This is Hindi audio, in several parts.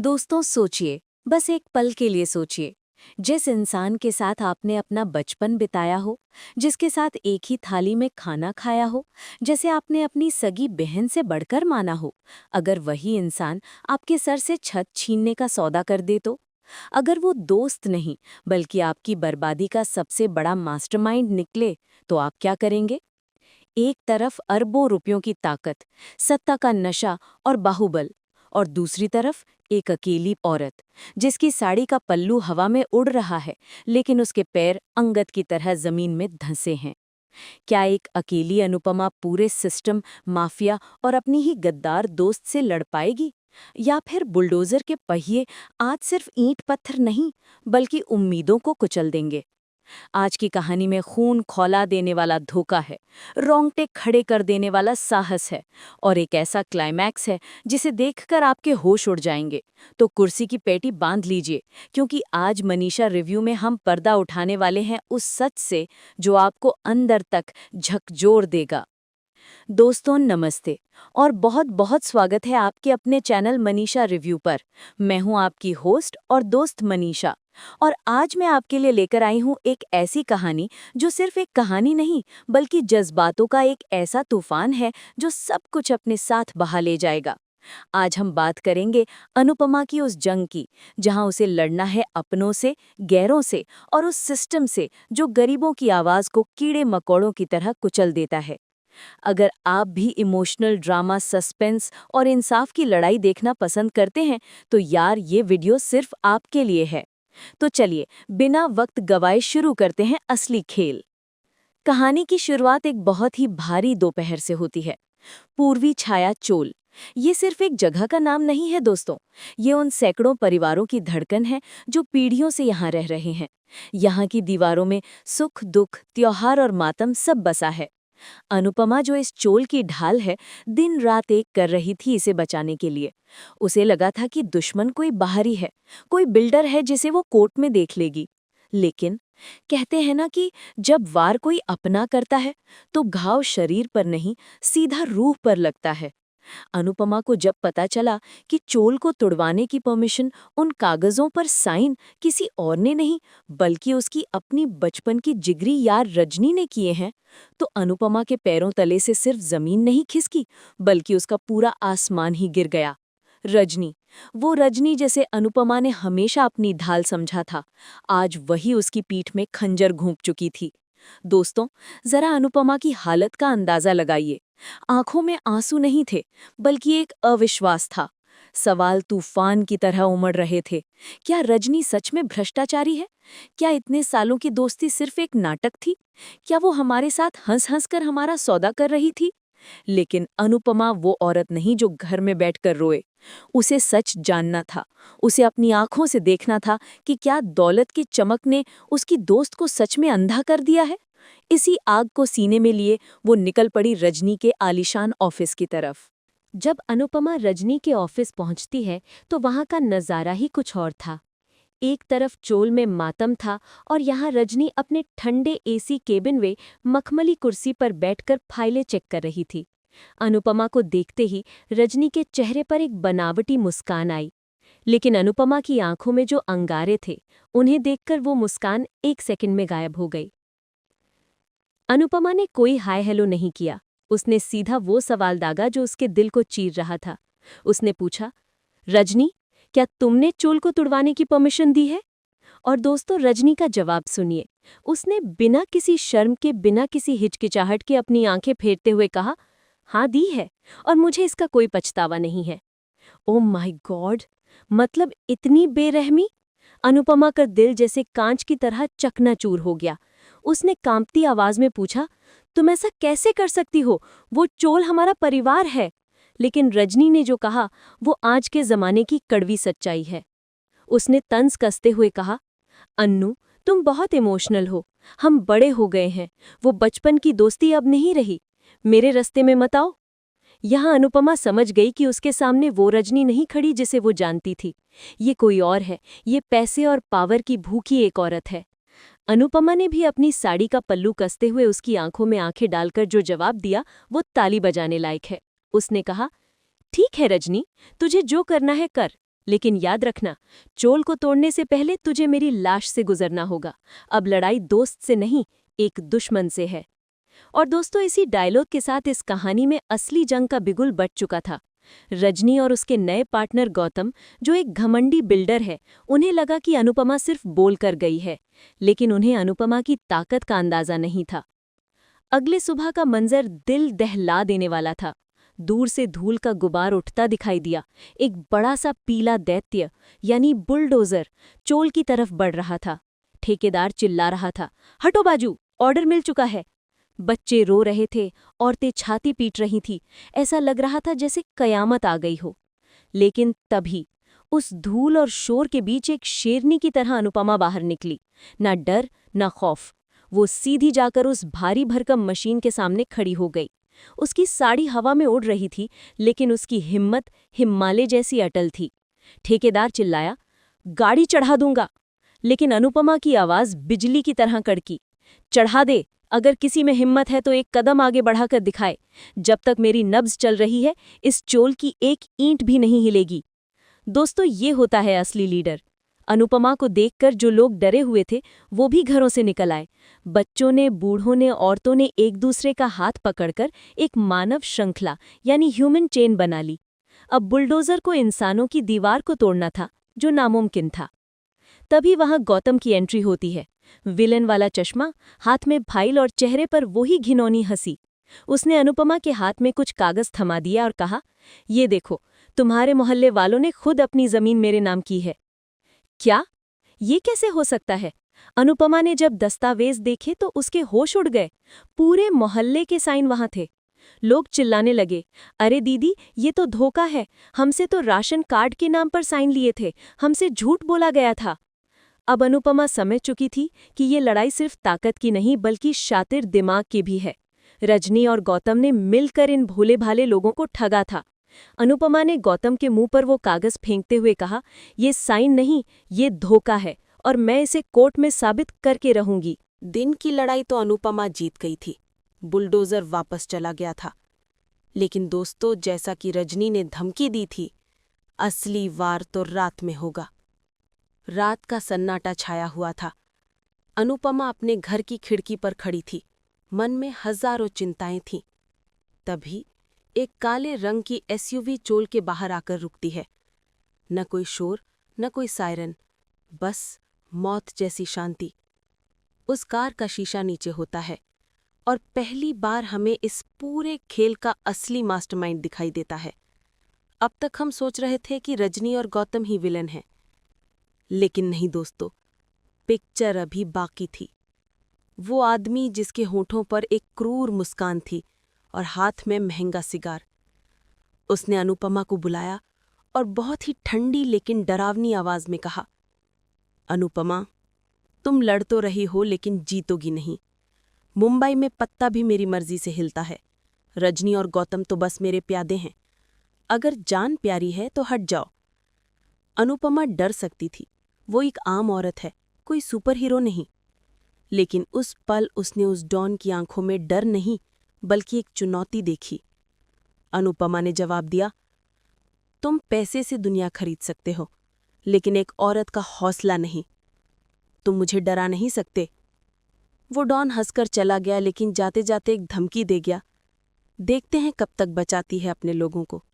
दोस्तों सोचिए, बस एक पल के लिए सोचिए। जिस इंसान के साथ आपने अपना बचपन बिताया हो, जिसके साथ एक ही थाली में खाना खाया हो, जैसे आपने अपनी सगी बहन से बढ़कर माना हो, अगर वही इंसान आपके सर से छत छीनने का सौदा कर दे तो? अगर वो दोस्त नहीं, बल्कि आपकी बर्बादी का सबसे बड़ा मास्टरमाइंड निकले, तो आप क्या करेंगे? एक तरफ अरबों रुपयों की ताकत, सत्ता का नशा और बाहुबल, और दूसरी तरफ एक अकेली औरत जिसकी साड़ी का पल्लू हवा में उड़ रहा है, लेकिन उसके पैर अंगद की तरह जमीन में धंसे हैं। क्या एक अकेली अनुपमा पूरे सिस्टम, माफिया और अपनी ही गद्दार दोस्त से लड़ पाएगी? या फिर बुलडोजर के पहिए आज सिर्फ ईंट पत्थर नहीं, बल्कि उम्मीदों को कुचल देंगे? आज की कहानी में खून खौला देने वाला धोखा है, रोंगटे खड़े कर देने वाला साहस है, और एक ऐसा क्लाइमैक्स है जिसे देखकर आपके होश उड़ जाएंगे। तो कुर्सी की पेटी बांध लीजिए, क्योंकि आज मनीषा रिव्यू में हम पर्दा उठाने वाले हैं उस सच से जो आपको अंदर तक झकझोर देगा। दोस्तों नमस्ते, और बहुत बहुत स्वागत है आपके अपने चैनल मनीषा रिव्यू पर। मैं हूं आपकी होस्ट और दोस्त मनीषा, और आज मैं आपके लिए लेकर आई हूं एक ऐसी कहानी जो सिर्फ एक कहानी नहीं, बल्कि जज्बातों का एक ऐसा तूफान है जो सब कुछ अपने साथ बहा ले जाएगा। आज हम बात करेंगे अनुपमा की उस जंग की, जहां उसे लड़ना है अपनों से, गैरों से, और उस सिस्टम से जो गरीबों की आवाज को कीड़े मकोड़ों की तरह कुचल देता है। अगर आप भी इमोशनल ड्रामा, सस्पेंस और इंसाफ की लड़ाई देखना पसंद करते हैं, तो यार ये वीडियो सिर्फ आपके लिए है। तो चलिए बिना वक्त गवाए शुरू करते हैं असली खेल। कहानी की शुरुआत एक बहुत ही भारी दोपहर से होती है। पूर्वी छाया चोल, ये सिर्फ एक जगह का नाम नहीं है दोस्तों। ये उन सैकड़ों परिवारों की धड़कन है जो पीढ़ियों से यहाँ रह रहे हैं। यहाँ की दीवारों में सुख दुख, त्योहार और मातम सब बसा है। अनुपमा, जो इस चोल की ढाल है, दिन रात एक कर रही थी इसे बचाने के लिए। उसे लगा था कि दुश्मन कोई बाहरी है, कोई बिल्डर है जिसे वो कोर्ट में देख लेगी। लेकिन कहते हैं ना कि जब वार कोई अपना करता है, तो घाव शरीर पर नहीं, सीधा रूह पर लगता है। अनुपमा को जब पता चला कि चोल को तुड़वाने की परमिशन, उन कागजों पर साइन किसी और ने नहीं, बल्कि उसकी अपनी बचपन की जिगरी यार रजनी ने किए हैं, तो अनुपमा के पैरों तले से सिर्फ जमीन नहीं खिसकी, बल्कि उसका पूरा आसमान ही गिर गया। रजनी, वो रजनी जैसे अनुपमा ने हमेशा अपनी ढाल समझा था, आज वही उसकी पीठ में खंजर घोंप चुकी थी। दोस्तों, जरा अनुपमा की हालत का अंदाजा लगाइए। आंखों में आंसू नहीं थे, बल्कि एक अविश्वास था। सवाल तूफान की तरह उमड़ रहे थे। क्या रजनी सच में भ्रष्टाचारी है? क्या इतने सालों की दोस्ती सिर्फ एक नाटक थी? क्या वो हमारे साथ हंस हंस कर हमारा सौदा कर रही थी? लेकिन अनुपमा वो औरत नहीं जो घर में बैठकर रोए। उसे सच जानना था। उसे अपनी आंखों से देखना था कि क्या दौलत की चमक ने उसकी दोस्त को सच में अंधा कर दिया है। इसी आग को सीने में लिए वो निकल पड़ी रजनी के आलीशान ऑफिस की तरफ। जब अनुपमा रजनी के ऑफिस पहुंचती है, तो वहां का नजारा ही कुछ और था। एक तरफ चोल में मातम था, और यहाँ रजनी अपने ठंडे एसी केबिन में मखमली कुर्सी पर बैठकर फाइलें चेक कर रही थी। अनुपमा को देखते ही रजनी के चेहरे पर एक बनावटी मुस्कान आई, लेकिन अनुपमा की आंखों में जो अंगारे थे, उन्हें देखकर वो मुस्कान एक सेकंड में गायब हो गई। अनुपमा ने कोई हाय हेलो नहीं किया। उसने सीधा वो सवाल दागा जो उसके दिल को चीर रहा था। उसने पूछा, रजनी, क्या तुमने चोल को तुड़वाने की परमिशन दी है? और दोस्तों, रजनी का जवाब सुनिए। उसने बिना किसी शर्म के, बिना किसी हिचकिचाहट के अपनी आंखें फेरते हुए कहा, हाँ दी है, और मुझे इसका कोई पछतावा नहीं है। Oh my God! मतलब इतनी बेरहमी? अनुपमा का दिल जैसे कांच की तरह चकनाचूर हो गया। उसने कांपती आवाज में पूछा, तुम ऐसा कैसे कर सकती हो? वो चोल हमारा परिवार है। लेकिन रजनी ने जो कहा, वो आज के जमाने की कड़वी सच्चाई है। उसने तंज कसते हुए कहा, अन्नू, तुम बहुत इमोशनल हो। हम बड़े हो गए हैं। वो बचपन की दोस्ती अब नहीं रही। मेरे रास्ते में मत आओ। यहाँ अनुपमा समझ गई कि उसके सामने वो रजनी नहीं खड़ी जिसे वो जानती थी। ये कोई और है। ये पैसे और पावर की भूखी एक औरत है। अनुपमा ने भी अपनी साड़ी का पल्लू कसते हुए उसकी आंखों में आंखें डालकर जो जवाब दिया, वो ताली बजाने लायक है। उसने कहा, ठीक है रजनी, तुझे जो करना है कर, लेकिन याद रखना, चोल को तोड़ने से पहले तुझे मेरी लाश से गुजरना होगा। अब लड़ाई दोस्त से नहीं, एक दुश्मन से है। और दोस्तों, इसी डायलॉग के साथ इस कहानी में असली जंग का बिगुल बच चुका था। रजनी और उसके नए पार्टनर गौतम, जो एक घमंडी बिल्डर है, उन्हें लगा कि अनुपमा सिर्फ बोल कर गई है, लेकिन उन्हें अनुपमा की ताकत का अंदाजा नहीं था। अगले सुबह का मंजर दिल दहला देने वाला था। दूर से धूल का गुबार उठता दिखाई दिया। एक बड़ा सा पीला दैत्य, यानी बुलडोजर, चोल की तरफ बढ़ रहा था। ठेकेदार चिल्ला रहा था, हटो बाजू, ऑर्डर मिल चुका है। बच्चे रो रहे थे, औरतें छाती पीट रही थी। ऐसा लग रहा था जैसे कयामत आ गई हो। लेकिन तभी उस धूल और शोर के बीच एक शेरनी की तरह अनुपमा बाहर निकली। ना डर, ना खौफ। वो सीधी जाकर उस भारी भरकम मशीन के सामने खड़ी हो गई। उसकी साड़ी हवा में उड़ रही थी, लेकिन उसकी हिम्मत हिमालय जैसी अटल थी। ठेकेदार चिल्लाया, गाड़ी चढ़ा दूंगा। लेकिन अनुपमा की आवाज बिजली की तरह कड़की, चढ़ा दे। अगर किसी में हिम्मत है तो एक कदम आगे बढ़ाकर दिखाए। जब तक मेरी नब्ज चल रही है, इस चोल की एक ईंट भी नहीं हिलेगी। दोस्तों, ये होता है असली लीडर। अनुपमा को देखकर जो लोग डरे हुए थे, वो भी घरों से निकल आए। बच्चों ने, बूढ़ों ने, औरतों ने एक दूसरे का हाथ पकड़कर एक मानव श्रृंखला यानी ह्यूमन चेन बना ली। अब बुलडोजर को इंसानों की दीवार को तोड़ना था, जो नामुमकिन था। तभी वहां गौतम की एंट्री होती है। विलन वाला चश्मा, हाथ में फाइल और चेहरे पर वही घिनौनी हंसी। उसने अनुपमा के हाथ में कुछ कागज थमा दिया और कहा, ये देखो, तुम्हारे मोहल्ले वालों ने खुद अपनी जमीन मेरे नाम की है। क्या? ये कैसे हो सकता है? अनुपमा ने जब दस्तावेज देखे तो उसके होश उड़ गए। पूरे मोहल्ले के साइन वहां थे। लोग चिल्लाने लगे, अरे दीदी, ये तो धोखा है। हमसे तो राशन कार्ड के नाम पर साइन लिए थे, हमसे झूठ बोला गया था। अब अनुपमा समझ चुकी थी कि ये लड़ाई सिर्फ ताकत की नहीं बल्कि शातिर दिमाग की भी है। रजनी और गौतम ने मिलकर इन भोले भाले लोगों को ठगा था। अनुपमा ने गौतम के मुंह पर वो कागज फेंकते हुए कहा, ये साइन नहीं, ये धोखा है, और मैं इसे कोर्ट में साबित करके रहूंगी। दिन की लड़ाई तो अनुपमा जीत गई थी। बुलडोजर वापस चला गया था। लेकिन दोस्तों, जैसा कि रजनी ने धमकी दी थी, असली वार तो रात में होगा। रात का सन्नाटा छाया हुआ था। अनुपमा अपने घर की खिड़की पर खड़ी थी। मन में हजारों चिंताएं थीं। तभी एक काले रंग की एसयूवी चोल के बाहर आकर रुकती है। न कोई शोर, न कोई सायरन, बस मौत जैसी शांति। उस कार का शीशा नीचे होता है और पहली बार हमें इस पूरे खेल का असली मास्टरमाइंड दिखाई देता है। अब तक हम सोच रहे थे कि रजनी और गौतम ही विलन हैं, लेकिन नहीं दोस्तों, पिक्चर अभी बाकी थी। वो आदमी जिसके होठों पर एक क्रूर मुस्कान थी और हाथ में महंगा सिगार। उसने अनुपमा को बुलाया और बहुत ही ठंडी लेकिन डरावनी आवाज में कहा, अनुपमा, तुम लड़ तो रही हो लेकिन जीतोगी नहीं। मुंबई में पत्ता भी मेरी मर्जी से हिलता है। रजनी और गौतम तो बस मेरे प्यादे हैं। अगर जान प्यारी है तो हट जाओ। अनुपमा डर सकती थी। वो एक आम औरत है, कोई सुपर हीरो नहीं। लेकिन उस पल उसने उस डॉन की आंखों में डर नहीं बल्कि एक चुनौती देखी। अनुपमा ने जवाब दिया, तुम पैसे से दुनिया खरीद सकते हो, लेकिन एक औरत का हौसला नहीं। तुम मुझे डरा नहीं सकते। वो डॉन हंसकर चला गया, लेकिन जाते जाते एक धमकी दे गया, देखते हैं कब तक बचाती है अपने लोगों को।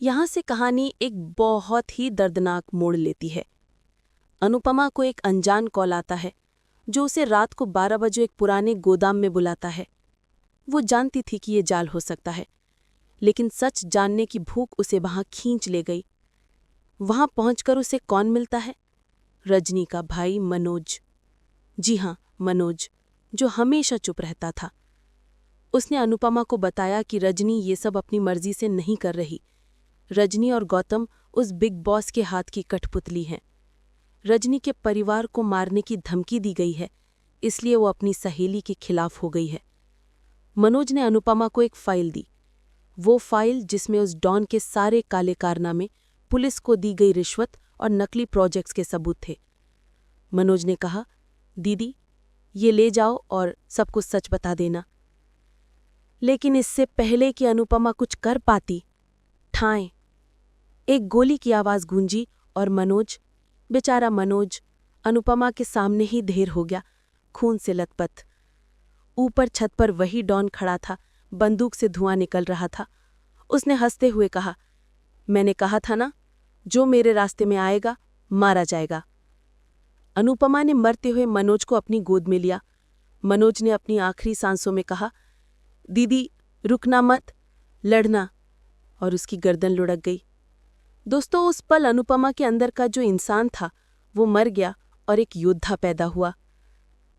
यहां से कहानी एक बहुत ही दर्दनाक मोड़ लेती है। अनुपमा को एक अनजान कॉल आता है, जो उसे रात को 12 बजे एक पुराने गोदाम में बुलाता है। वो जानती थी कि ये जाल हो सकता है, लेकिन सच जानने की भूख उसे वहां खींच ले गई। वहां पहुंचकर उसे कौन मिलता है? रजनी का भाई मनोज। जी हां, मनोज, जो हमेशा चुप रहता था। उसने अनुपमा को बताया कि रजनी ये सब अपनी मर्जी से नहीं कर रही। रजनी और गौतम उस बिग बॉस के हाथ की कठपुतली हैं। रजनी के परिवार को मारने की धमकी दी गई है, इसलिए वो अपनी सहेली के खिलाफ हो गई है। मनोज ने अनुपमा को एक फाइल दी, वो फाइल जिसमें उस डॉन के सारे काले कारनामे, पुलिस को दी गई रिश्वत और नकली प्रोजेक्ट्स के सबूत थे। मनोज ने कहा, दीदी, ये ले जाओ और सब कुछ सच बता देना। लेकिन इससे पहले कि अनुपमा कुछ कर पाती, ठाएं, एक गोली की आवाज़ गूंजी और मनोज, बेचारा मनोज, अनुपमा के सामने ही ढेर हो गया, खून से लथपथ। ऊपर छत पर वही डॉन खड़ा था, बंदूक से धुआं निकल रहा था। उसने हंसते हुए कहा, मैंने कहा था ना, जो मेरे रास्ते में आएगा मारा जाएगा। अनुपमा ने मरते हुए मनोज को अपनी गोद में लिया। मनोज ने अपनी आखिरी सांसों में कहा, दीदी रुकना मत, लड़ना, और उसकी गर्दन लुढ़क गई। दोस्तों, उस पल अनुपमा के अंदर का जो इंसान था वो मर गया और एक योद्धा पैदा हुआ।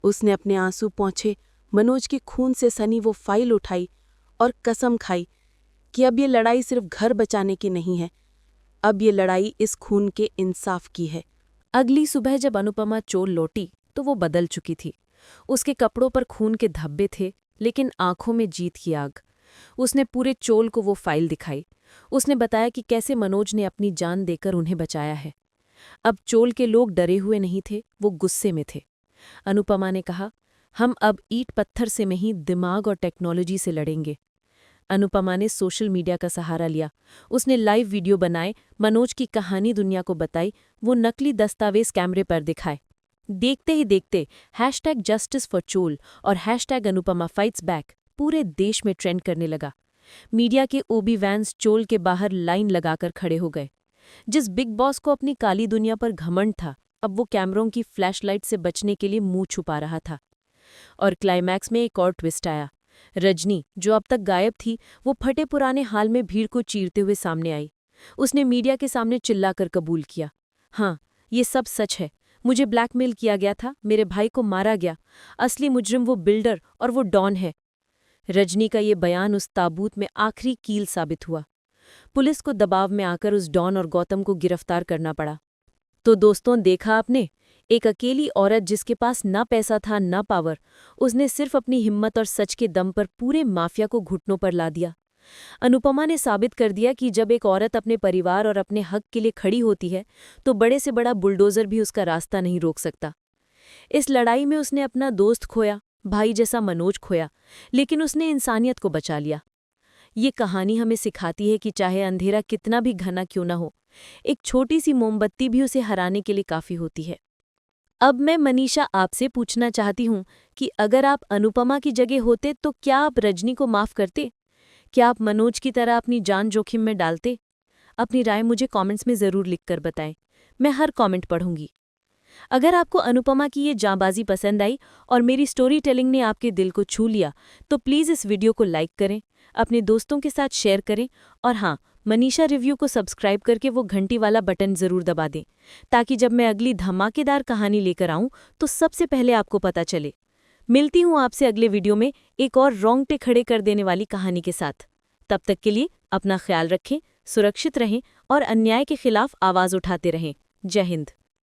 उसने अपने आंसू पोंछे मनोज के खून से सनी वो फाइल उठाई और कसम खाई कि अब ये लड़ाई सिर्फ घर बचाने की नहीं है, अब ये लड़ाई इस खून के इंसाफ की है। अगली सुबह जब अनुपमा चोल लौटी तो वो बदल चुकी थी। उसके कपड़ों पर खून के धब्बे थे, लेकिन आंखों में जीत की आग। उसने पूरे चोल को वो फाइल दिखाई। उसने बताया कि कैसे मनोज ने अपनी जान देकर उन्हें बचाया है। अब चोल के लोग डरे हुए नहीं थे, वो गुस्से में थे। अनुपमा ने कहा, हम अब ईंट पत्थर से नहीं, दिमाग और टेक्नोलॉजी से लड़ेंगे। अनुपमा ने सोशल मीडिया का सहारा लिया। उसने लाइव वीडियो बनाए, मनोज की कहानी दुनिया को बताई, वो नकली दस्तावेज कैमरे पर दिखाए। देखते ही देखते #JusticeForChol और #AnuPamaFightsBack पूरे देश में ट्रेंड करने लगा। मीडिया के ओबी वैन्स चोल के बाहर लाइन लगाकर खड़े हो गए। जिस बिग बॉस को अपनी काली दुनिया पर घमंड था, अब वो कैमरों की फ्लैशलाइट से बचने के लिए मुंह छुपा रहा था। और क्लाइमैक्स में एक और ट्विस्ट आया। रजनी, जो अब तक गायब थी, वो फटे पुराने हाल में भीड़ को चीरते हुए सामने आई। उसने मीडिया के सामने चिल्लाकर कबूल किया, हाँ, ये सब सच है। मुझे ब्लैकमेल किया गया था, मेरे भाई को मारा गया। असली मुजरिम वो बिल्डर और वो डॉन है। रजनी का ये बयान उस ताबूत में आखिरी कील साबित हुआ। पुलिस को दबाव में आकर उस डॉन और गौतम को गिरफ्तार करना पड़ा। तो दोस्तों, देखा आपने, एक अकेली औरत जिसके पास ना पैसा था ना पावर, उसने सिर्फ अपनी हिम्मत और सच के दम पर पूरे माफिया को घुटनों पर ला दिया। अनुपमा ने साबित कर दिया कि जब एक औरत अपने परिवार और अपने हक के लिए खड़ी होती है तो बड़े से बड़ा बुलडोजर भी उसका रास्ता नहीं रोक सकता। इस लड़ाई में उसने अपना दोस्त खोया, भाई जैसा मनोज खोया, लेकिन उसने इंसानियत को बचा लिया। ये कहानी हमें सिखाती है कि चाहे अंधेरा कितना भी घना क्यों न हो, एक छोटी सी मोमबत्ती भी उसे हराने के लिए काफी होती है। अब मैं मनीषा आपसे पूछना चाहती हूँ कि अगर आप अनुपमा की जगह होते तो क्या आप रजनी को माफ करते? क्या आप मनोज की तरह अपनी जान जोखिम में डालते? अपनी राय मुझे कमेंट्स में ज़रूर लिखकर बताएं। मैं हर कमेंट पढ़ूंगी। अगर आपको अनुपमा की ये जांबाजी पसंद आई और मेरी स्टोरी टेलिंग ने आपके दिल को छू लिया, तो प्लीज़ इस वीडियो को लाइक करें, अपने दोस्तों के साथ शेयर करें और हाँ, मनीषा रिव्यू को सब्सक्राइब करके वो घंटी वाला बटन ज़रूर दबा दें, ताकि जब मैं अगली धमाकेदार कहानी लेकर आऊँ तो सबसे पहले आपको पता चले। मिलती हूँ आपसे अगले वीडियो में एक और रोंगटे खड़े कर देने वाली कहानी के साथ। तब तक के लिए अपना ख्याल रखें, सुरक्षित रहें और अन्याय के खिलाफ आवाज़ उठाते रहें। जय हिंद।